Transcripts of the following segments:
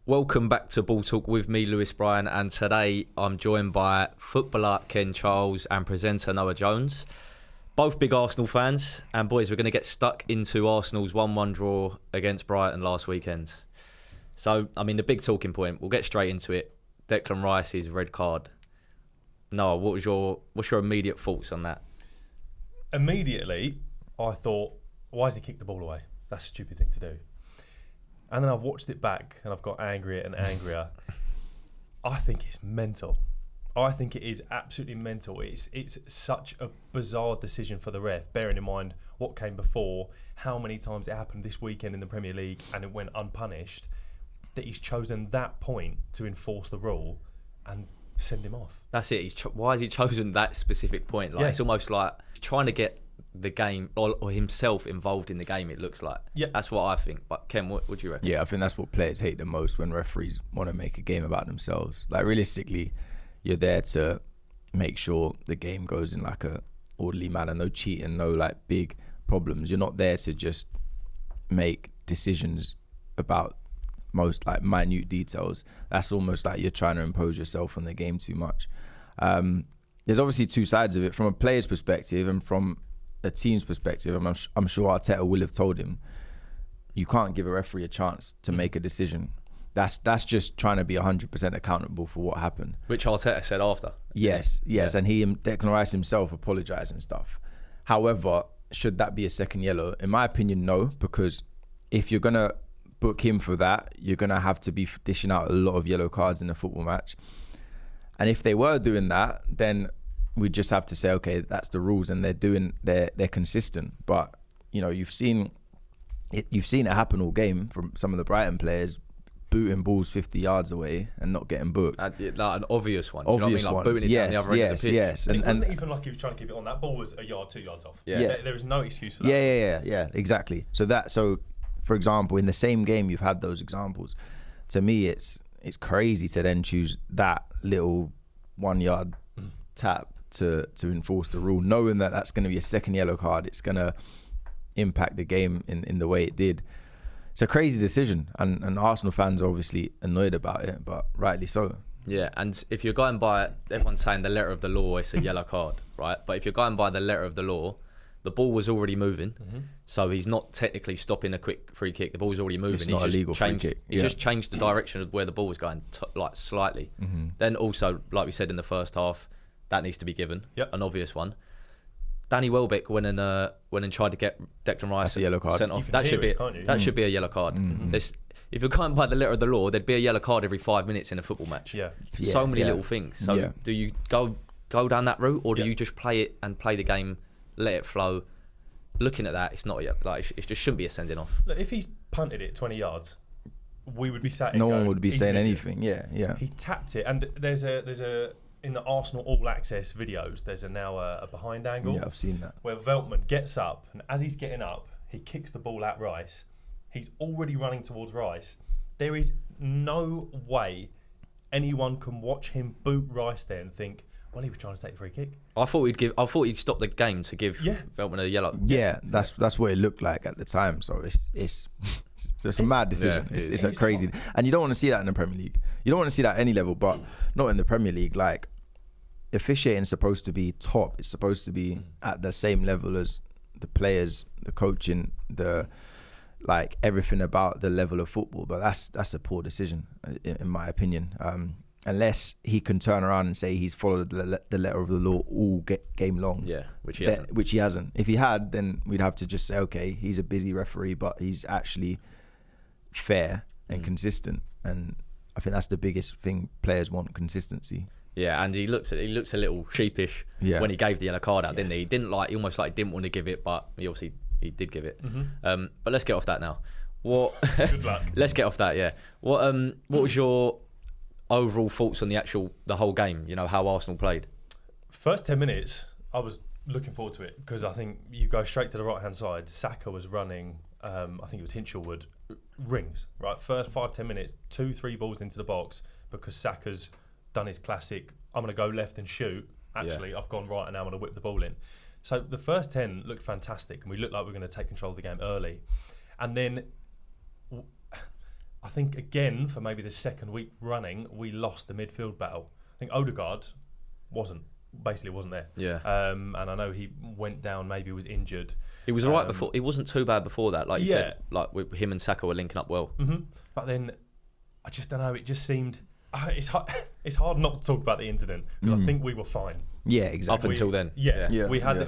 Welcome back to Ball Talk with me, Lewis Bryon, and today I'm joined by footballer Ken Charles and presenter Noah Jones. Both big Arsenal fans, and boys, we're going to get stuck into Arsenal's 1-1 draw against Brighton last weekend. So, I mean, the big talking point, we'll get straight into it. Declan Rice's red card. Noah, what's your immediate thoughts on that? Immediately, I thought, why has he kicked the ball away? That's a stupid thing to do. And then I've watched it back and I've got angrier and angrier. I think it's mental. I think it is absolutely mental. It's such a bizarre decision for the ref, bearing in mind what came before, how many times it happened this weekend in the Premier League and it went unpunished, that he's chosen that point to enforce the rule and send him off. That's it. Why has he chosen that specific point? It's almost like he's trying to get the game or himself involved in the game, it looks like. Yeah, that's what I think. But Ken, what do you reckon? Yeah, I think that's what players hate the most, when referees want to make a game about themselves. Like, realistically, you're there to make sure the game goes in like a orderly manner, no cheating, no like big problems. You're not there to just make decisions about most like minute details. That's almost like you're trying to impose yourself on the game too much. There's obviously two sides of it, from a player's perspective and from a team's perspective. I'm sure Arteta will have told him, you can't give a referee a chance to make a decision. That's just trying to be 100% accountable for what happened. Which Arteta said after. Yes, and Declan Rice himself apologised and stuff. However, should that be a second yellow? In my opinion, no, because if you're going to book him for that, you're going to have to be dishing out a lot of yellow cards in a football match. And if they were doing that, then we just have to say, okay, that's the rules, and they're consistent. But you know, you've seen it happen all game from some of the Brighton players booting balls 50 yards away and not getting booked. Like an obvious one. Obvious one. Booting it down the other end of the pitch. Yes. And it wasn't even like he was trying to keep it on. That ball was a yard, 2 yards off. Yeah. There was no excuse for that. Yeah, exactly. So for example, in the same game, you've had those examples. To me, it's crazy to then choose that little 1 yard tap to enforce the rule, knowing that that's going to be a second yellow card. It's going to impact the game in the way it did. It's a crazy decision, and Arsenal fans are obviously annoyed about it, but rightly so. Yeah, and if you're going by, everyone's saying the letter of the law, it's a yellow card, right? But if you're going by the letter of the law, the ball was already moving, so he's not technically stopping a quick free kick. The ball's already moving. It's not a legal free kick. He's just changed the direction of where the ball was going, like slightly. Then also, like we said in the first half, that needs to be given, an obvious one. Danny Welbeck went and tried to get Declan Rice a yellow card. Sent off. That should be a yellow card. If you're going by the letter of the law, there'd be a yellow card every 5 minutes in a football match. So many little things. So do you go down that route, or do you just play it and play the game, let it flow? Looking at that, it's not like it just shouldn't be a sending off. Look, if he's punted it 20 yards, we would be sat. No one would be saying anything. Yeah. He tapped it, and there's a in the Arsenal All Access videos, there's now a behind angle. Yeah, I've seen that. Where Veltman gets up, and as he's getting up, he kicks the ball at Rice. He's already running towards Rice. There is no way anyone can watch him boot Rice there and think, well, he was trying to take a free kick. I thought he'd stop the game to give Veltman a yellow. Yeah, that's what it looked like at the time. So it's a mad decision. It's a crazy, and you don't want to see that in the Premier League. You don't want to see that at any level, but not in the Premier League. Like, officiating is supposed to be top. It's supposed to be at the same level as the players, the coaching, like everything about the level of football. But that's a poor decision, in my opinion. Unless he can turn around and say he's followed the letter of the law all game long. Yeah, which he hasn't. If he had, then we'd have to just say, okay, he's a busy referee, but he's actually fair and consistent. And I think that's the biggest thing players want: consistency. Yeah, and he looks a little sheepish when he gave the yellow card out, didn't he? He didn't almost didn't want to give it, but he did give it. But let's get off that now. Good luck. Let's get off that. Yeah. What was your overall thoughts on the whole game? You know, how Arsenal played. First 10 minutes, I was looking forward to it, because I think you go straight to the right hand side. Saka was running. I think it was Hinchelwood rings. Right, first 5-10 minutes, 2-3 balls into the box, because Saka's done his classic, I'm going to go left and shoot. Actually, I've gone right and now I'm going to whip the ball in. So the first 10 looked fantastic, and we looked like we were going to take control of the game early. And then I think, again, for maybe the second week running, we lost the midfield battle. I think Odegaard wasn't there. Yeah. And I know he went down, maybe was injured. It was right before. It wasn't too bad before that. Like you said, like with him and Saka were linking up well. Mm-hmm. But then, I just don't know. It just seemed it's hard not to talk about the incident because I think we were fine. Yeah, exactly. Up until then. We had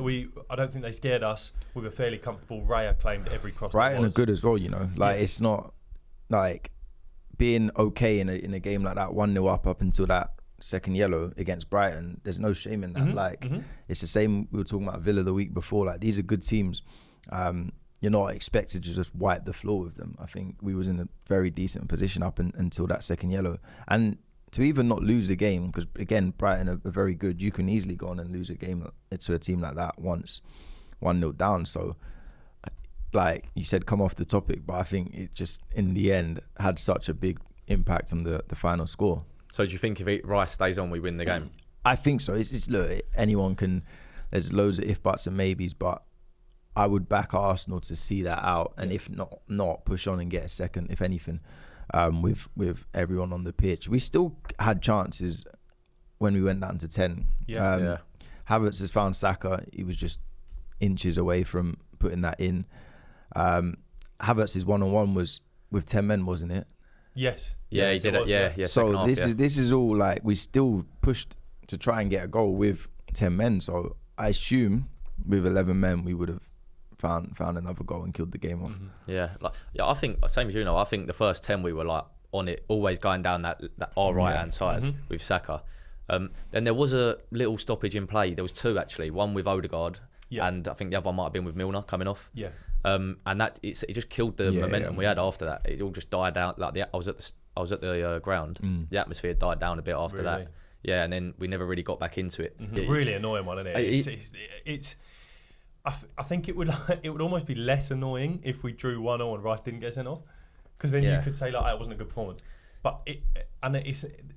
I don't think they scared us. We were fairly comfortable. Raya claimed every cross. Brighton are good as well, you know. Like it's not like being okay in a game like that, 1-0 up until that second yellow against Brighton. There's no shame in that. It's the same. We were talking about Villa the week before. Like these are good teams. You're not expected to just wipe the floor with them. I think we was in a very decent position up until that second yellow. And to even not lose the game, because again, Brighton are very good. You can easily go on and lose a game to a team like that once 1-0 down. So, like you said, come off the topic, but I think it just, in the end, had such a big impact on the final score. So do you think if Rice stays on, we win the game? I think so. It's look, anyone can, there's loads of if, buts and maybes, but I would back Arsenal to see that out, and if not push on and get a second, if anything, with everyone on the pitch. We still had chances when we went down to 10. Havertz has found Saka. He was just inches away from putting that in. Havertz's 1-on-1 was with 10 men, wasn't it? Yes. Yeah, he did it. Yeah. So this is all like we still pushed to try and get a goal with 10 men. So I assume with 11 men we would have found another goal and killed the game off. I think same as you know. I think the first 10 we were like on it, always going down that our right hand side with Saka. Then there was a little stoppage in play. There was two actually. One with Odegaard, and I think the other one might have been with Milner coming off. And that it just killed the momentum we had after that. It all just died out. Like I was at the ground. The atmosphere died down a bit after that. Yeah, and then we never really got back into it. Really annoying one, isn't it? It's I think it would almost be less annoying if we drew 1-0 and Rice didn't get sent off, because then you could say like, it wasn't a good performance. But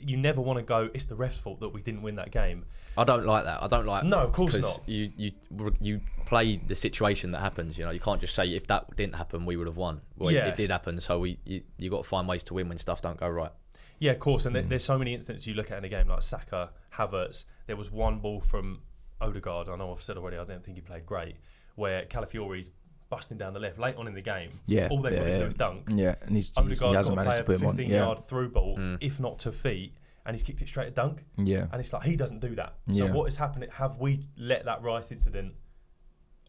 you never want to go, it's the ref's fault that we didn't win that game. I don't like that. No, of course not. You play the situation that happens. You know, you can't just say if that didn't happen we would have won. Well, it did happen. So you got to find ways to win when stuff don't go right. Yeah, of course. And there's so many instances you look at in a game like Saka, Havertz. There was one ball from Odegaard, I know I've said already, I don't think he played great, where Calafiori's busting down the left late on in the game. All they got is dunk. And he hasn't managed to put him on. 15-yard through ball, if not to feet, and he's kicked it straight at dunk. And it's like, he doesn't do that. So what has happened? Have we let that Rice incident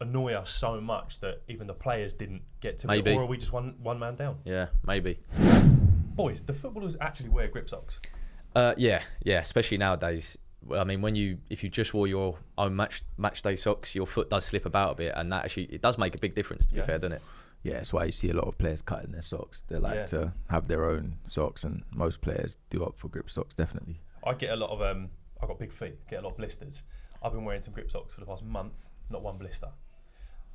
annoy us so much that even the players didn't get to it? Or are we just one man down? Yeah, maybe. Boys, the footballers actually wear grip socks. Yeah, especially nowadays. I mean, if you just wore your own match day socks, your foot does slip about a bit, and that actually it does make a big difference. To be fair, doesn't it? Yeah, that's why you see a lot of players cutting their socks. They like to have their own socks, and most players do opt for grip socks. Definitely. I get a lot of I've got big feet. Get a lot of blisters. I've been wearing some grip socks for the past month. Not one blister.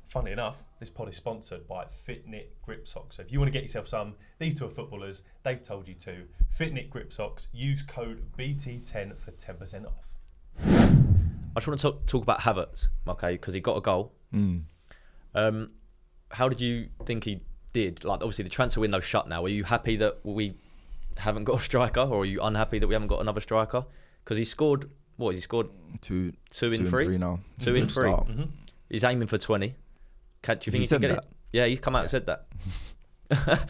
Funnily enough, this pod is sponsored by FitKnit Grip Socks. So if you want to get yourself some, these two are footballers. They've told you to. FitKnit Grip Socks. Use code BT10 for 10% off. I just want to talk about Havertz, okay, because he got a goal. How did you think he did? Like, obviously the transfer window's shut now. Are you happy that we haven't got a striker, or are you unhappy that we haven't got another striker? Because he scored, what has he scored? Two in three now. 2 in 3. He's aiming for 20. Do you think he can get it? Yeah, he's come out and said that.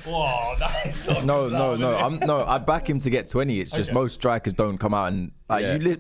Whoa, that is not No, I back him to get 20. It's just most strikers don't come out and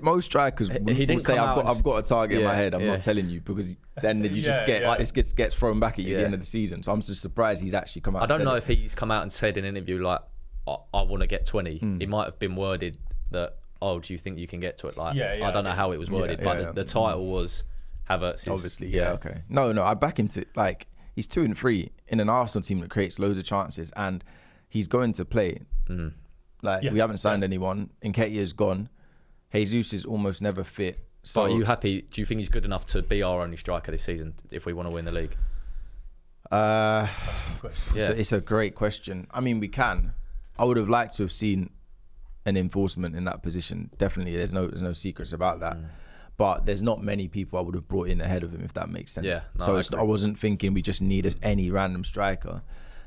most strikers will say I've got a target in my head. I'm not telling you, because then you just get it gets thrown back at you at the end of the season. So I'm just surprised he's actually come out. I don't know if he's come out and said in an interview like I want to get 20. It might have been worded that, oh, do you think you can get to it? Like I don't know how it was worded, but the title was Havertz. Obviously, okay. No, I back him to like. He's 2 in 3 in an Arsenal team that creates loads of chances, and he's going to play. We haven't signed anyone. Nketiah's gone. Jesus is almost never fit. So are you happy? Do you think he's good enough to be our only striker this season if we want to win the league? It's a great question. I mean, we can. I would have liked to have seen an enforcement in that position. Definitely, there's no secrets about that. But there's not many people I would have brought in ahead of him, if that makes sense. I wasn't thinking we just need any random striker.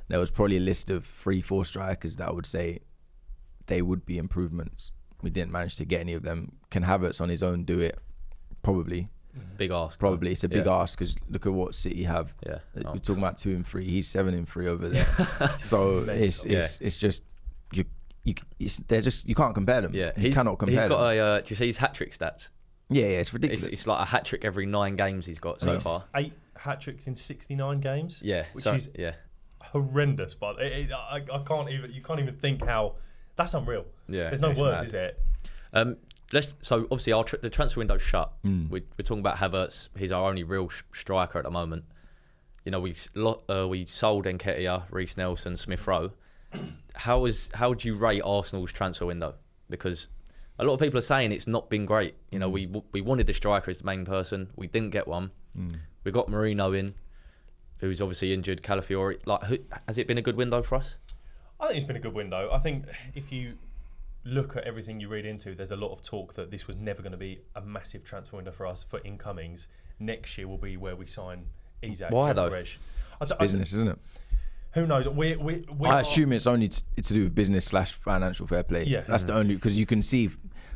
there was probably a list of 3-4 strikers that I would say they would be improvements. We didn't manage to get any of them. Can Havertz on his own do it? Probably. Big ask. Probably. It's a big ask because look at what City have. Yeah. We're talking about 2 and 3. He's 7 and 3 over there. So it's just you can't compare them. Yeah, you cannot compare he's got them. do you see his hat-trick stats? Yeah, it's ridiculous. It's like a hat-trick every 9 games he's got so far. 8 hat-tricks in 69 games. Yeah, which is horrendous. But I can't even. You can't even think how. That's unreal. Yeah, there's no words, mad. Is there? So obviously the transfer window's shut. We're talking about Havertz. He's our only real striker at the moment. You know, we sold Nketiah, Reece Nelson, Smith Rowe. How would you rate Arsenal's transfer window? Because a lot of people are saying it's not been great. You know, we wanted the striker as the main person. We didn't get one. We got Marino in, who's obviously injured. Calafiori. Has it been a good window for us? I think it's been a good window. I think if you look at everything you read into, there's a lot of talk that this was never going to be a massive transfer window for us for incomings. Next year will be where we sign Isak. Why though? It's business, isn't it? Who knows? I assume it's only to do with business / financial fair play. Yeah, that's the only, because you can see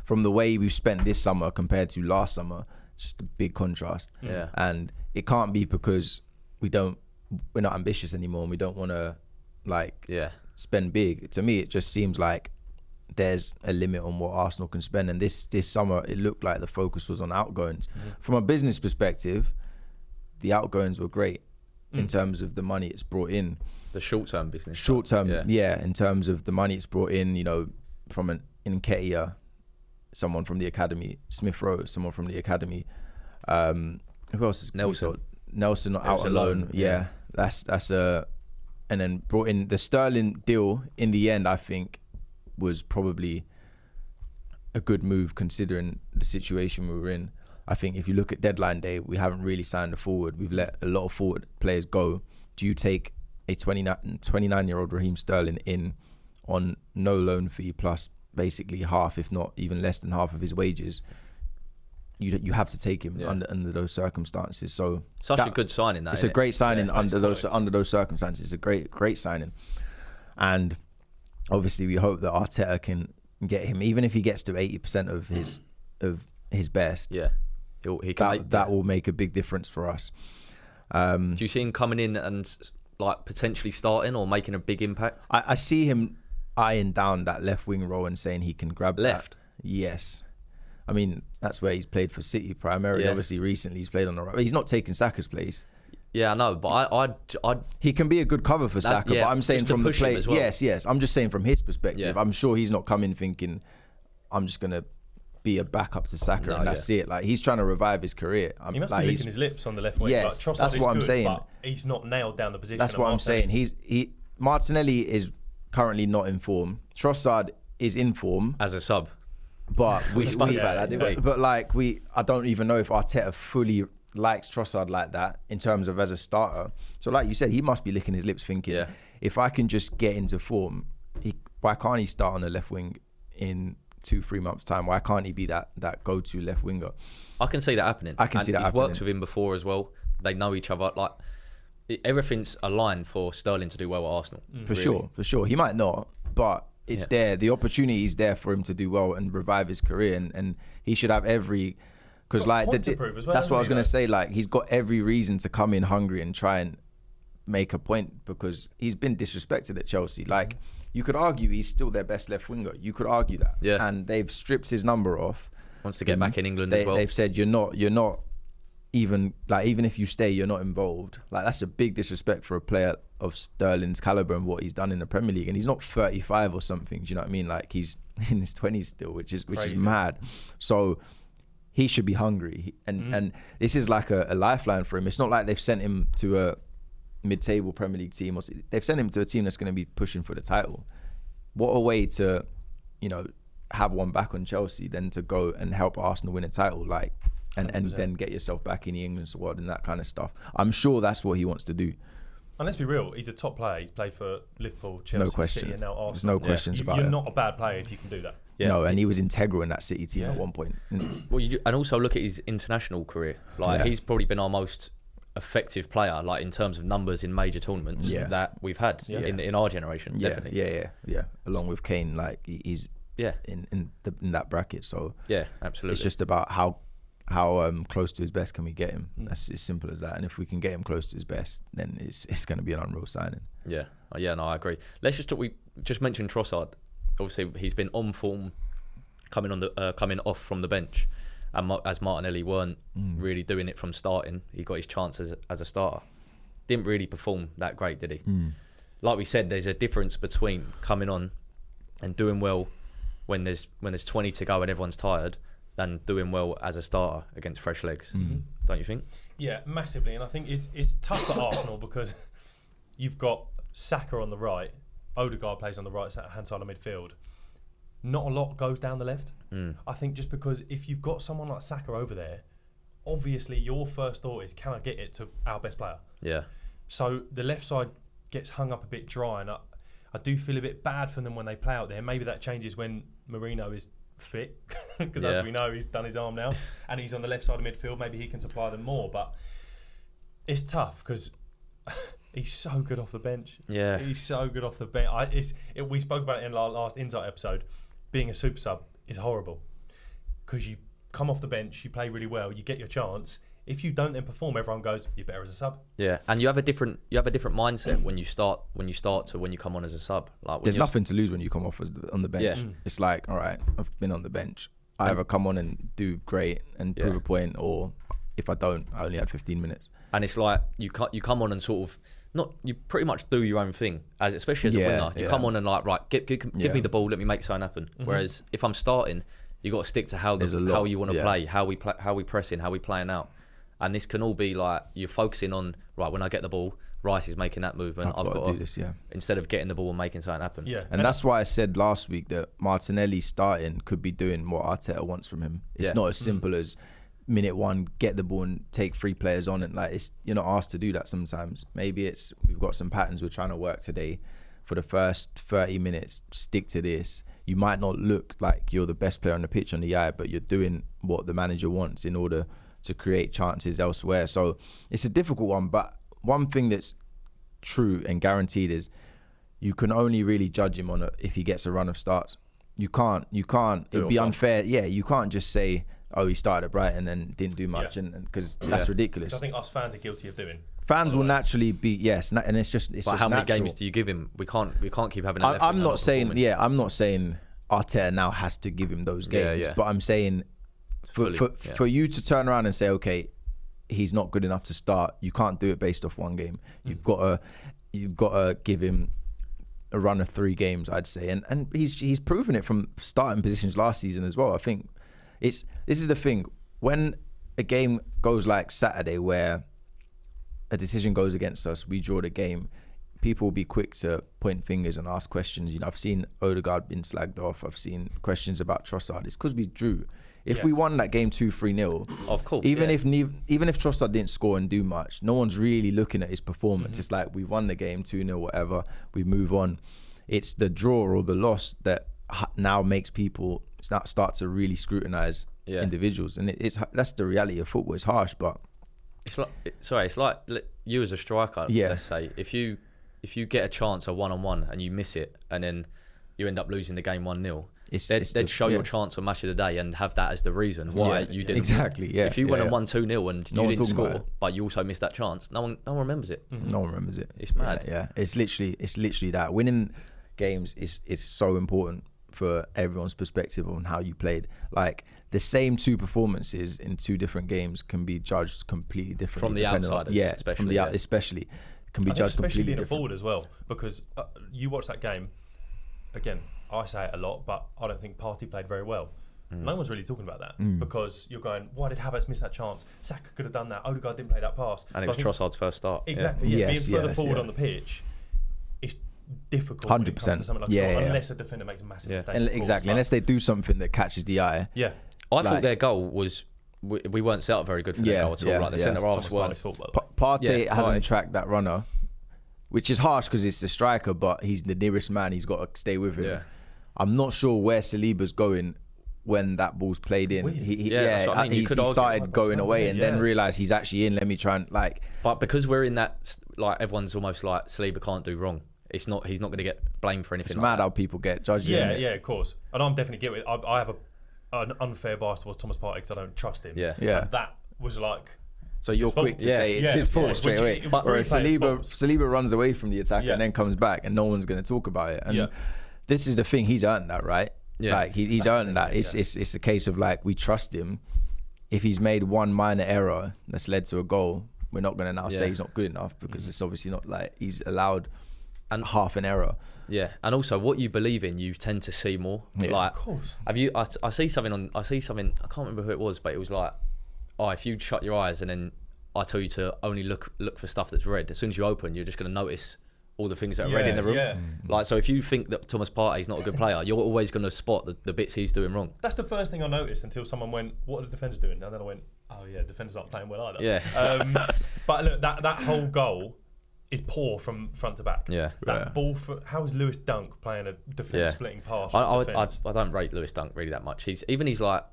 from the way we've spent this summer compared to last summer, just a big contrast. Yeah, and it can't be because we're not ambitious anymore and we don't want to spend big. To me, it just seems like there's a limit on what Arsenal can spend, and this summer it looked like the focus was on outgoings. From a business perspective, the outgoings were great in terms of the money it's brought in. The short-term business. Short-term, in terms of the money it's brought in, you know, from an Nketiah, someone from the academy, Smith Rowe, someone from the academy. Who else is Nelson out alone. Yeah, that's and then brought in the Sterling deal. In the end, I think was probably a good move considering the situation we were in. I think if you look at deadline day, we haven't really signed a forward. We've let a lot of forward players go. Do you take a 29-year-old Raheem Sterling in on no loan fee plus basically half, if not even less than half of his wages? You have to take him under those circumstances. So such a good signing. It's a great signing under those circumstances. It's a great signing, and obviously we hope that Arteta can get him, even if he gets to 80% of his best. Yeah, he can. That will make a big difference for us. Do you see him coming in and like potentially starting or making a big impact? I see him eyeing down that left wing role and saying he can grab left. That. Yes. I mean, that's where he's played for City primarily. Yeah. Obviously, recently he's played on the right. He's not taking Saka's place. Yeah, I know, but he can be a good cover for Saka. But I'm saying from the play, well. yes. I'm just saying from his perspective. Yeah. I'm sure he's not coming thinking, I'm just gonna be a backup to Saka and that's it. Like, he's trying to revive his career. He must be licking his lips on the left wing. Yes, like, that's what I'm saying. But he's not nailed down the position. That's what I'm saying. Martinelli is currently not in form. Trossard is in form as a sub. But we spoke about that, didn't we? But I don't even know if Arteta fully likes Trossard like that in terms of as a starter. So like you said, he must be licking his lips thinking, if I can just get into form, why can't he start on the left wing in 2-3 months' time? Why can't he be that go-to left winger? I can see that happening. He's worked with him before as well. They know each other. Like, everything's aligned for Sterling to do well at Arsenal. For sure. He might not, but it's there. The opportunity is there for him to do well and revive his career, and he should have every. Because that's what I was going to say. Like, he's got every reason to come in hungry and try and make a point, because he's been disrespected at Chelsea. Like, you could argue he's still their best left winger. You could argue that. Yeah. And they've stripped his number off. Wants to get back in England as well. They've said you're not even if you stay, you're not involved. Like, that's a big disrespect for a player of Sterling's caliber and what he's done in the Premier League. And he's not 35 or something. Do you know what I mean? Like, he's in his 20s still, which is mad. So he should be hungry. And this is like a lifeline for him. It's not like they've sent him to a mid-table Premier League team. They've sent him to a team that's going to be pushing for the title. What a way to, have one back on Chelsea than to go and help Arsenal win a title, like, and then get yourself back in the England squad and that kind of stuff. I'm sure that's what he wants to do. And let's be real, he's a top player. He's played for Liverpool, Chelsea, City, and now Arsenal. There's no questions about it. You're not a bad player if you can do that. Yeah. No, and he was integral in that City team at one point. Well, and also look at his international career. Like, he's probably been our most effective player, like in terms of numbers in major tournaments that we've had in our generation. Definitely. Yeah. Along with Kane, like he's in that bracket. So yeah, absolutely. It's just about how close to his best can we get him. That's as simple as that. And if we can get him close to his best, then it's going to be an unreal signing. Yeah, no, I agree. Let's just talk. We just mentioned Trossard. Obviously, he's been on form, coming off from the bench, and as Martinelli weren't really doing it from starting, he got his chance as a starter. Didn't really perform that great, did he? Like we said, there's a difference between coming on and doing well when there's 20 to go and everyone's tired, than doing well as a starter against fresh legs. Don't you think? Yeah, massively. And I think it's tough for Arsenal because you've got Saka on the right, Odegaard plays on the right hand side of midfield. Not a lot goes down the left. I think just because if you've got someone like Saka over there, obviously your first thought is, can I get it to our best player? Yeah. So the left side gets hung up a bit dry, and I do feel a bit bad for them when they play out there. Maybe that changes when Marino is fit, because as we know, he's done his arm now and he's on the left side of midfield. Maybe he can supply them more, but it's tough because he's so good off the bench. Yeah, he's so good off the bench. We spoke about it in our last Insight episode. Being a super sub is horrible because you come off the bench, you play really well, you get your chance. If you don't then perform, everyone goes, you're better as a sub. Yeah, and you have a different mindset when you start to when you come on as a sub. Like there's nothing to lose when you come off on the bench. Yeah. It's like, all right, I've been on the bench. I either come on and do great and prove a point, or if I don't, I only had 15 minutes. And it's like you come on and sort of you pretty much do your own thing, especially as a winger. You come on and like, right, give me the ball, let me make something happen. Whereas if I'm starting, you got to stick to how you want to play, how we pressing, how we playing out. And this can all be like, you're focusing on, right, when I get the ball, Rice is making that movement. I've got to do this, instead of getting the ball and making something happen. Yeah. And that's why I said last week that Martinelli starting could be doing what Arteta wants from him. It's not as simple as minute one, get the ball and take 3 players on. And like, you're not asked to do that sometimes. Maybe we've got some patterns we're trying to work today. For the first 30 minutes, stick to this. You might not look like you're the best player on the pitch on the eye, but you're doing what the manager wants in order to create chances elsewhere. So it's a difficult one, but one thing that's true and guaranteed is you can only really judge him on if he gets a run of starts. You can't. It'd be unfair. Yeah, you can't just say, oh, he started at Brighton and didn't do much, and because that's ridiculous. I think us fans are guilty of doing. Fans will naturally be and it's just. But how many games do you give him? We can't keep having. I'm not saying Arteta now has to give him those games, but I'm saying. For you to turn around and say, okay, he's not good enough to start, you can't do it based off one game. You've got to give him a run of 3 games, I'd say, and he's proven it from starting positions last season as well. I think this is the thing, when a game goes like Saturday where a decision goes against us, we draw the game, people will be quick to point fingers and ask questions. You know, I've seen Odegaard been slagged off. I've seen questions about Trossard. It's because we drew. If we won that game 2-3-0, of course, even if Trossard didn't score and do much, no one's really looking at his performance. It's like, we won the game 2-0, whatever, we move on. It's the draw or the loss that now makes people start to really scrutinise individuals, and that's the reality of football. It's harsh, but it's like you as a striker. Let's say if you get a chance a 1-on-1 and you miss it, and then you end up losing the game 1-0. They'd show your chance on Match of the Day and have that as the reason why you didn't. Exactly, yeah. If you went and won 2-0 and you didn't score, but you also missed that chance, no one remembers it. No one remembers it. It's mad. Yeah. It's literally that. Winning games is so important for everyone's perspective on how you played. Like, the same 2 performances in 2 different games can be judged completely differently. From the outsiders, especially. Especially. Can be judged completely being different. a forward as well, because you watch that game, again, I say it a lot, but I don't think Partey played very well. No one's really talking about that because you're going, why did Havertz miss that chance? Saka could have done that. Odegaard didn't play that pass. And it was Trossard's first start. Exactly. Being further forward on the pitch, it's difficult. 100%. Unless a defender makes a massive mistake. Exactly. Unless they do something that catches the eye. Yeah. I thought their goal was. We weren't set up very good for their goal at all. Like the centre halves weren't. Partey hasn't tracked that runner, which is harsh because it's the striker, but he's the nearest man. He's got to stay with him. Yeah. I'm not sure where Saliba's going when that ball's played in. Weird. That's what I mean. He started going away and then yeah. realised he's actually in. Let me try and like. But because we're in that, like everyone's almost like Saliba can't do wrong. He's not going to get blamed for anything. It's like mad that. how people get judged. Yeah, isn't it? of course. And I'm definitely guilty. I have an unfair bias towards Thomas Partey because I don't trust him. Yeah. And that was like. So you're quick to say it's his fault straight away. But Whereas Saliba runs away from the attacker and then comes back and no one's going to talk about it. And this is the thing, he's earned that, right? Yeah. Like he's earned that. It's a case of like we trust him. If he's made one minor error that's led to a goal, we're not going to now say he's not good enough because it's obviously not like he's allowed half an error. Yeah, and also what you believe in, you tend to see more. Yeah. Like, Of course. have you? I see something. I can't remember who it was, but it was like, if you shut your eyes and then I tell you to only look for stuff that's red. As soon as you open, you're just going to notice all the things that are red in the room. Yeah. Like, so if you think that Thomas Partey's not a good player, you're always going to spot the bits he's doing wrong. That's the first thing I noticed until someone went, "What are the defenders doing?" And then I went, "Oh yeah, defenders aren't playing well either." Yeah. But look, that whole goal is poor from front to back. Yeah. That ball. How is Lewis Dunk playing a defence splitting pass? I don't rate Lewis Dunk really that much. He's like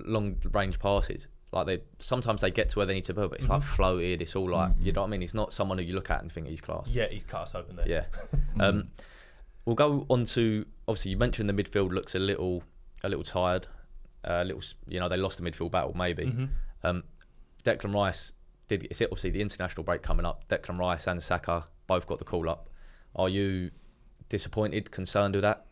long range passes. Like sometimes they get to where they need to be, but it's like floated. It's all like you know what I mean. He's not someone who you look at and think he's class. Yeah, he's cut us open there. Yeah. We'll go on to obviously you mentioned the midfield looks a little tired. They lost the midfield battle maybe. Declan Rice it's obviously the international break coming up. Declan Rice and Saka both got the call up. Are you disappointed, concerned with that?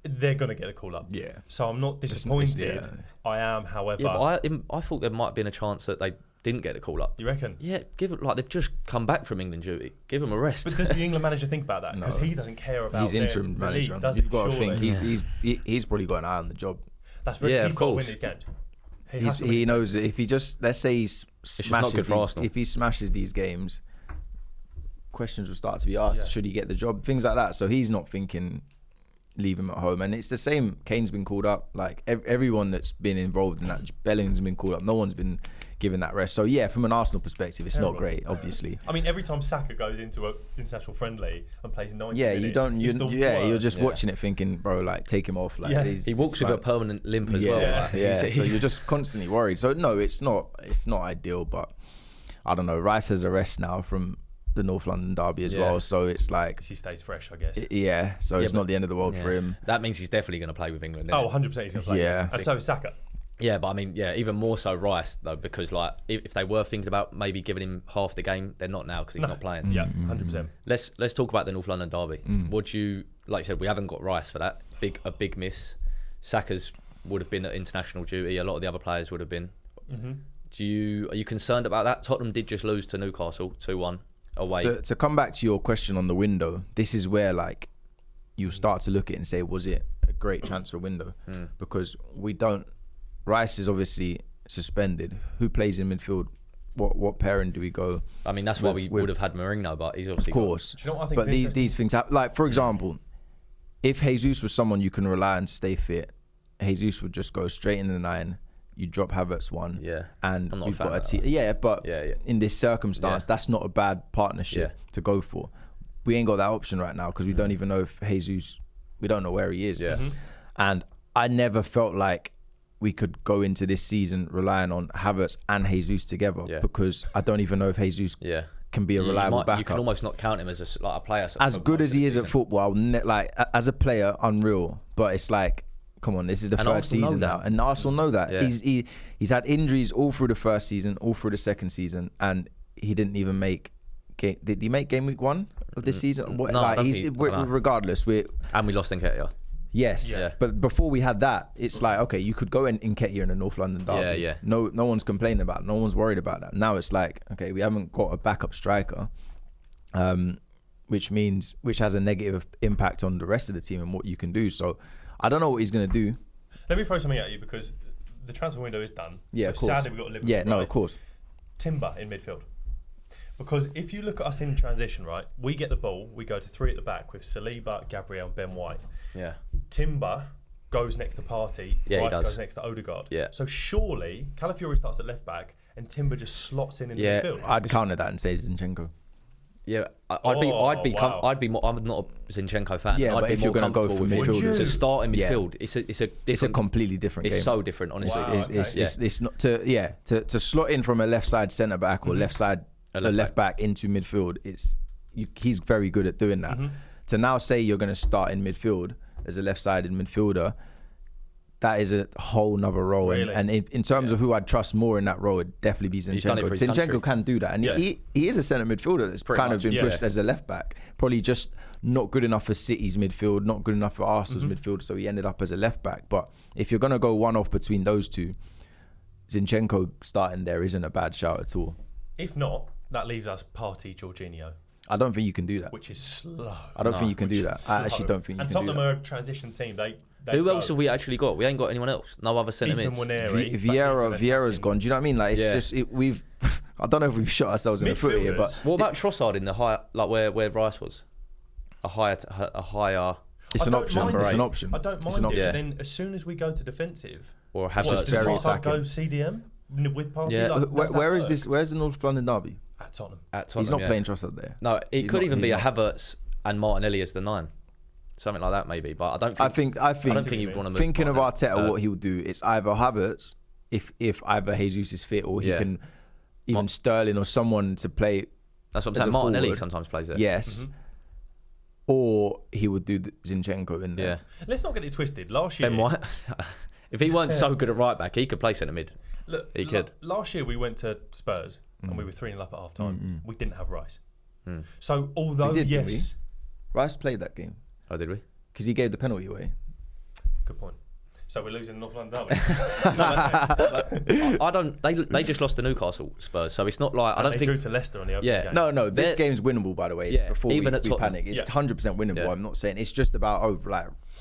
They're going to get a call up. Yeah. So I'm not disappointed. I am, however. Yeah, but I thought there might have been a chance that they didn't get the call up. You reckon? Yeah, they've just come back from England duty. Give them a rest. But does the England manager think about that? Because No. he doesn't care about. He's interim manager. League, does You've he? got to Surely. think he's probably got an eye on the job. That's very. Yeah, he's of got to course. win these games. He knows that if he just let's say he not good for Arsenal. if he smashes these games, questions will start to be asked. Yeah. Should he get the job? Things like that. So he's not thinking leave him at home. And it's the same. Kane's been called up. Like everyone that's been involved in that, Bellingham's been called up. No one's been given that rest. So yeah, from an Arsenal perspective, it's not Terrible. great. Obviously. I mean, every time Saka goes into an international friendly and plays 90 Yeah, minutes, you're just Yeah. watching it thinking, bro, like take him off. Like Yeah. He walks with a permanent limp as well. Yeah, Like, yeah. So you're just constantly worried. So no, it's not ideal, but I don't know. Rice has a rest now from the North London derby as well, so it's like he stays fresh, I guess. so it's not the end of the world for him. That means he's definitely going to play with England. Oh, Isn't 100% he's going to play. Yeah. And so is Saka. Yeah, but I mean, even more so Rice though, because like if they were thinking about maybe giving him half the game, they're not now because he's not playing. Yeah, 100%. Let's talk about the North London derby. Would you, like you said, we haven't got Rice for that. A big miss. Saka's would have been at international duty. A lot of the other players would have been. Are you concerned about that? Tottenham did just lose to Newcastle 2-1 away. To come back to your question on the window, this is where like you start to look at it and say, was it a great transfer window? Because we don't. Rice is obviously suspended. Who plays in midfield? What pairing do we go? I mean, that's why we would have had Mourinho, but he's obviously Of course. Do you know what I think But is these things happen. Like, for example, if Jesus was someone you can rely on to stay fit, Jesus would just go straight in the 9. You drop Havertz one. Yeah. And I'm not a we've fan got a of team. that. Yeah, but Yeah. in this circumstance, that's not a bad partnership to go for. We ain't got that option right now because we don't even know if Jesus, we don't know where he is. Yeah. And I never felt like we could go into this season relying on Havertz and Jesus together because I don't even know if Jesus can be a reliable backup. You can almost not count him as a player. As good as he is at football, I will like as a player, unreal. But it's like, come on, this is the third Arsenal season know now, that. and Arsenal know that. Yeah. He's had injuries all through the first season, all through the second season, and he didn't even make. Did he make game week 1 of this season? No, I don't think- regardless. And we lost Nketiah. Yes, Yeah. but before we had that, it's like, okay, you could go in Nketiah in the North London derby. Yeah. No one's complaining about it. No one's worried about that. Now it's like, okay, we haven't got a backup striker, which has a negative impact on the rest of the team and what you can do. So I don't know what he's going to do. Let me throw something at you because the transfer window is done. Yeah, so of course. Sadly, we've got Liverpool. Yeah, no, right? of course. Timber in midfield. Because if you look at us in transition, right, we get the ball, we go to 3 at the back with Saliba, Gabriel, and Ben White. Yeah. Timber goes next to Partey, Yeah, he Rice does. goes next to Odegaard. Yeah. So surely Calafiori starts at left back and Timber just slots in the midfield. I'd counter that and say Zinchenko. Yeah, I'd be more. I'm not a Zinchenko fan. Yeah, I'd but be if you're more going to go for comfortable with him midfield, to start in Yeah. midfield, it's a different. it's a completely different game. It's so different, honestly. Wow. It's not to slot in from a left side centre back or left side left back into midfield. He's very good at doing that. To now say you're going to start in midfield as a left-sided midfielder, that is a whole nother role. Really? And in terms of who I'd trust more in that role, it'd definitely be He's done it Zinchenko. for his country. Zinchenko can do that, and he is a centre midfielder that's Pretty kind of much, been pushed as a left back. Probably just not good enough for City's midfield, not good enough for Arsenal's midfield, so he ended up as a left back. But if you're going to go one off between those two, Zinchenko starting there isn't a bad shout at all. If not, that leaves us Partey, Jorginho, I don't think you can do that. which is slow. I don't think you can Which do is that. I actually slow. don't think you and can do Tottenham that. are a transition team. They Who go. else have we actually got? We ain't got anyone else. No other centre Ethan mids. Waneri, but he's an Vieira's attacking- gone. Do you know what I mean? Like it's Yeah. just we've. I don't know if we've shot ourselves in the foot here, but Midfielders. What about Trossard in the high, like where Rice was? A higher. it's I an don't option. mind It's it. an option. I don't It's an mind it. option. But then as soon as we go to defensive, Or what, Havertz. does very Trossard go attacking. CDM with Partey? Yeah. Like, does that Where is work? this? Where's the North London derby? At Tottenham. At Tottenham, He's not yeah. playing Trossard there. No, it He's could not- even be he's a not. Havertz and Martinelli as the 9, something like that maybe. But I don't think. I I don't think think you'd want to move. thinking of Martinelli. Arteta, what he would do is either Havertz, if either Jesus is fit, or he Yeah. can even Sterling or someone to play. That's what I'm as saying. a Martinelli forward. sometimes plays there. Yes. Or he would do Zinchenko in Yeah. there. Let's not get it twisted. Last year, Ben White. If he weren't so good at right back, he could play centre mid. look, He could. Last year we went to Spurs and we were 3-0 up at half time. We didn't have Rice. So although We did, didn't yes, Rice played that game Oh, did we? because he gave the penalty away. good point. So we're losing North London, aren't we? I don't. They just lost to Newcastle Spurs, so it's not like I don't they think. drew to Leicester on the opening Yeah. game. No, this They're- game's winnable, by the way. Yeah, before even we at Tottenham. panic, it's Yeah. 100% winnable. Yeah. I'm not saying it's just about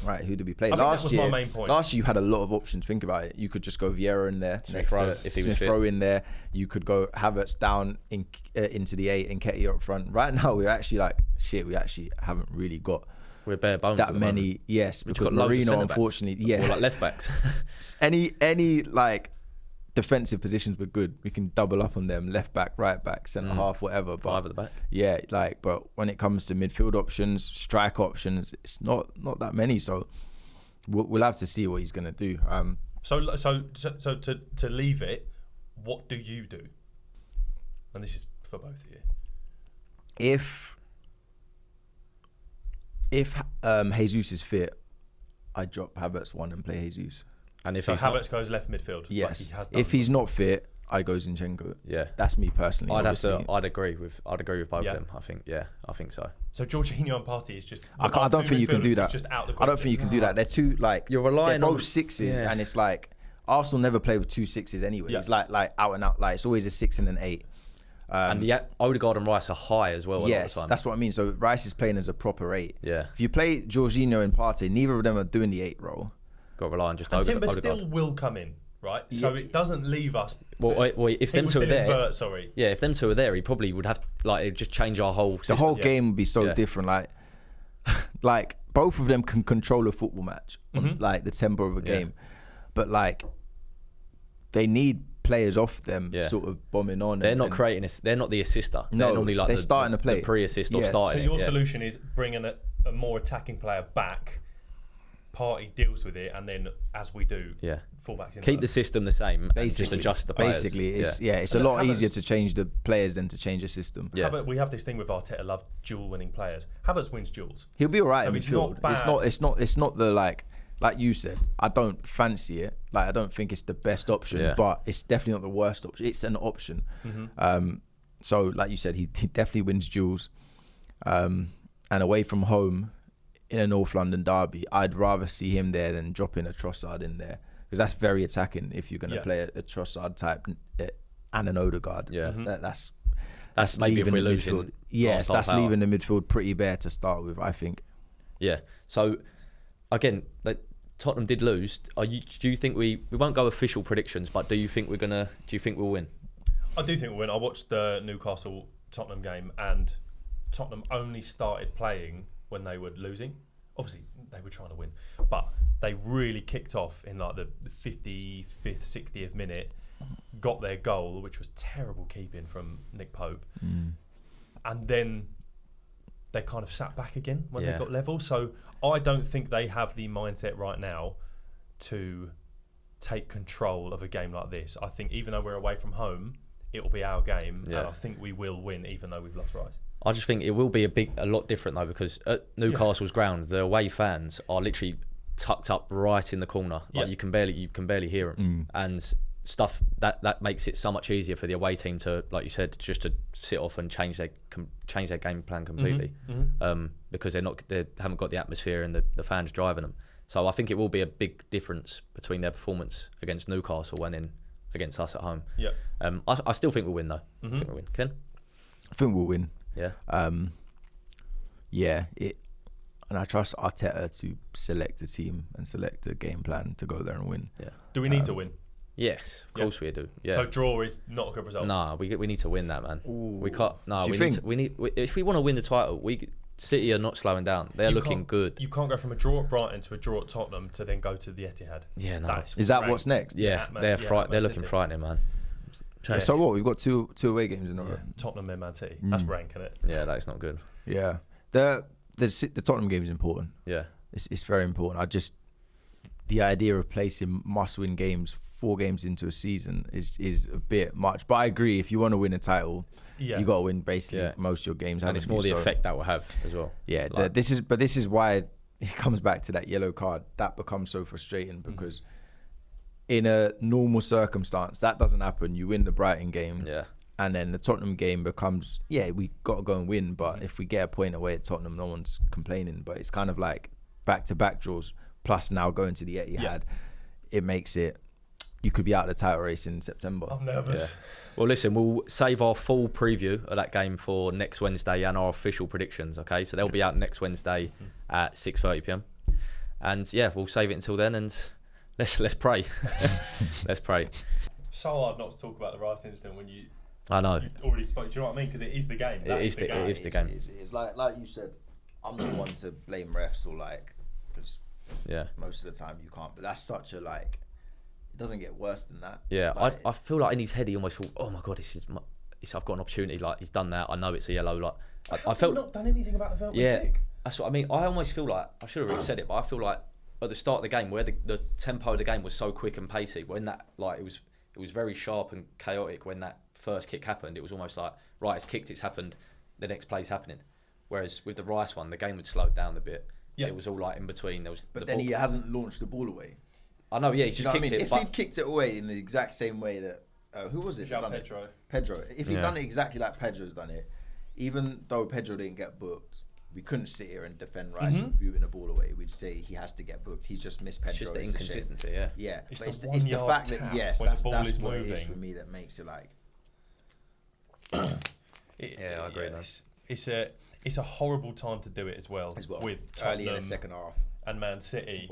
right. Who did we play I think that last was my year? main point. Last year you had a lot of options. Think about it. You could just go Vieira in there, Smith Rowe, if he was Smith fit. Rowe in there. You could go Havertz down into the 8 and Ketty up front. Right now we're actually like shit. We actually haven't really got We're bare bones. at that the many. moment. Yes, We've because got loads of Marino, centre-backs. unfortunately, Or like left backs. any like defensive positions were good. We can double up on them: left back, right back, centre half, whatever. But 5 at the back. yeah, but when it comes to midfield options, strike options, it's not that many. So we'll have to see what he's gonna do. So to leave it, what do you do? And this is for both of you. If Jesus is fit, I drop Havertz 1 and play Jesus. And if So he's not, Havertz goes left midfield. Yes. Like he has done. If he's not fit, I go Zinchenko. yeah, That's me personally. obviously. I'd agree with both Yeah. of them. I think so. So Jorginho and Partey is just. I don't think you can do that. Just out the I don't think you can do that. They're two like You're relying they're on- both sixes, yeah. and it's like Arsenal never play with 2 6s anyway. Yeah. It's like out and out. Like it's always a 6 and an 8. And the Odegaard and Rice are high as well. Yes, a lot of the time. that's what I mean. So Rice is playing as a proper 8. Yeah. If you play Jorginho and Partey, neither of them are doing the 8 role. Got to rely on just And Odegaard. Timber still will come in, right? So it doesn't leave us. Well, if them People two are still there, invert, sorry. yeah, if them two are there, he probably would have it'd just change our whole system. The whole Yeah. game would be so Yeah. different. Like both of them can control a football match, on, like the tempo of a Yeah. game, but like they need players off them, Yeah. sort of bombing on. They're and- not and- creating this. They're not the assister. No, they're normally like they're the, starting the, to play. the pre-assist or Yes. starting. So your it, yeah. solution is bringing a more attacking player back. Partey deals with it, and then as we do, Yeah. fullbacks in Keep the system the same and just Basically, adjust the players. basically, it's yeah. it's And a lot Havertz- easier to change the players than to change a system. Yeah. We have this thing with Arteta, love duel-winning players. Havertz wins duels. He'll be alright So in it's midfield. not It's bad. not the like you said. I don't fancy it. Like I don't think it's the best option, Yeah. but it's definitely not the worst option. It's an option. So like you said, he definitely wins duels. And away from home in a North London derby, I'd rather see him there than dropping a Trossard in there because that's very attacking. If you're going to Yeah. play a Trossard type and an Odegaard, Yeah. That's maybe if leaving we're the losing. midfield. Yes, star that's power. leaving the midfield pretty bare to start with, I think. Yeah. So again, like Tottenham did lose. Do you think we won't go official predictions, but do you think we'll win? I do think we'll win. I watched the Newcastle Tottenham game, and Tottenham only started playing when they were losing. Obviously, they were trying to win, but they really kicked off in like the 55th, 60th minute, got their goal, which was terrible keeping from Nick Pope, and then they kind of sat back again when Yeah. they got level. So I don't think they have the mindset right now to take control of a game like this. I think even though we're away from home, it will be our game, and I think we will win, even though we've lost Rice. I just think it will be a lot different though, because at Newcastle's ground, the away fans are literally tucked up right in the corner. Like you can barely hear them, and stuff that makes it so much easier for the away team to, like you said, just to sit off and change their game plan completely, because they haven't got the atmosphere and the fans driving them. So I think it will be a big difference between their performance against Newcastle and then against us at home. Yeah. I still think we'll win though. I think we'll win. Ken? I think we'll win. Yeah. And I trust Arteta to select a team and select a game plan to go there and win. Yeah. Do we need to win? Yes, of course we do. Yeah. So draw is not a good result. Nah, we need to win that, man. Ooh. We can't. No, Do you we think? need. If we want to win the title, City are not slowing down. They're looking good. You can't go from a draw at Brighton to a draw at Tottenham to then go to the Etihad. Yeah, no. Is that what's next? Yeah, they're looking frightening, man. So what? We've got two away games in a row. Tottenham and Man City. That's rank, isn't it? Yeah, that is not good. Yeah. The Tottenham game is important. Yeah. It's very important. The idea of placing must-win games 4 games into a season is a bit much. But I agree, if you want to win a title, you got to win basically most of your games. And it's more the effect that will have as well. Yeah, this is why it comes back to that yellow card. That becomes so frustrating because in a normal circumstance, that doesn't happen. You win the Brighton game. Yeah. And then the Tottenham game becomes, we got to go and win. But if we get a point away at Tottenham, no one's complaining. But it's kind of like back-to-back draws, plus now going to the Etihad. It makes it, you could be out of the title race in September. I'm nervous. Yeah. Well, listen, we'll save our full preview of that game for next Wednesday and our official predictions, okay? So they'll be out next Wednesday at 6:30 p.m. And we'll save it until then, and let's pray. Let's pray. So hard not to talk about the Rice incident when you already spoke. Do you know what I mean? Because it is the game. It is the game. It's like you said, I'm not one to blame refs or because most of the time you can't. But that's such a it doesn't get worse than that. Yeah, I feel like in his head he almost thought, oh my god, I've got an opportunity. Like he's done that. I know it's a yellow. Like I felt not done anything about the Veltman kick. That's what I mean. I almost feel like I should have really said it, but I feel like at the start of the game where the tempo of the game was so quick and pacey, when that it was very sharp and chaotic when that first kick happened. It was almost like right, it's kicked, it's happened, the next play's happening. Whereas with the Rice one, the game had slowed down a bit. Yeah. It was all in between. But then he hasn't launched the ball away. I know, he's just kicked it. If he'd kicked it away in the exact same way that who was it? Pedro. If he'd done it exactly like Pedro's done it, even though Pedro didn't get booked, we couldn't sit here and defend Rice for booting the ball away. We'd say he has to get booked. He's just missed Pedro. It's just the inconsistency, Yeah. It's the fact that that's is what moving. it is for me that makes it I agree. It's a horrible time to do it as well. With Tottenham early in the second half and Man City,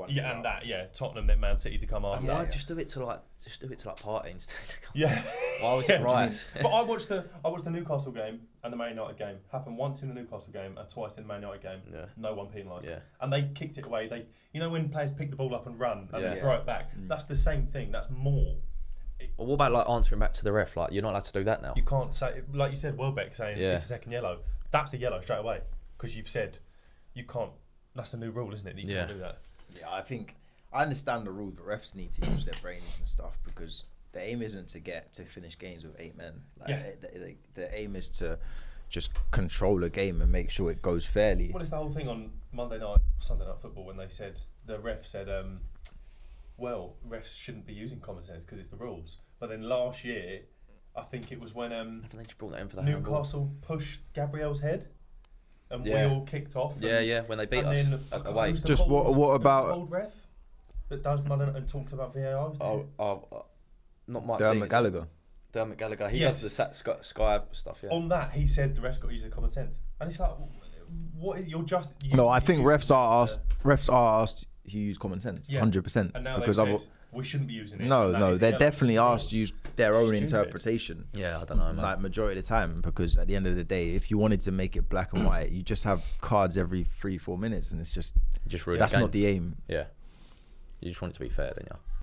Tottenham then Man City to come after. Why just do it to party instead? Yeah. Why was it Rice? But I watched the Newcastle game and the Man United game. Happened once in the Newcastle game and twice in the Man United game. Yeah. No one penalised. Yeah. And they kicked it away. When players pick the ball up and run and they throw it back, that's the same thing. That's more. Well, what about answering back to the ref? You're not allowed to do that now. You can't say, like you said, Welbeck saying it's a second yellow. That's a yellow straight away because you've said you can't. That's the new rule, isn't it? That you can't do that. Yeah, I understand the rules, but refs need to use their brains and stuff because the aim isn't to finish games with 8 men. The aim is to just control a game and make sure it goes fairly. What is the whole thing on Sunday night football when they said the ref said, refs shouldn't be using common sense because it's the rules. But then last year, I think it was when they just brought that in for that Newcastle pushed Gabriel's head. And we all kicked off. When they beat us away. Just what about old ref that does and talks about VAR? Not Mike. Dermot Gallagher. He does the Sky stuff. Yeah. On that, he said the refs got to use their common sense, and it's like, what is you're just? No, I think refs are asked to use common sense, 100%. And now because said we shouldn't be using it. No, they're definitely asked to use their own interpretation. Yeah, I don't know, man. Majority of the time, because at the end of the day, if you wanted to make it black and white, you just have cards every 3-4 minutes, and it's just really that's not the aim. Yeah, you just want it to be fair, don't you?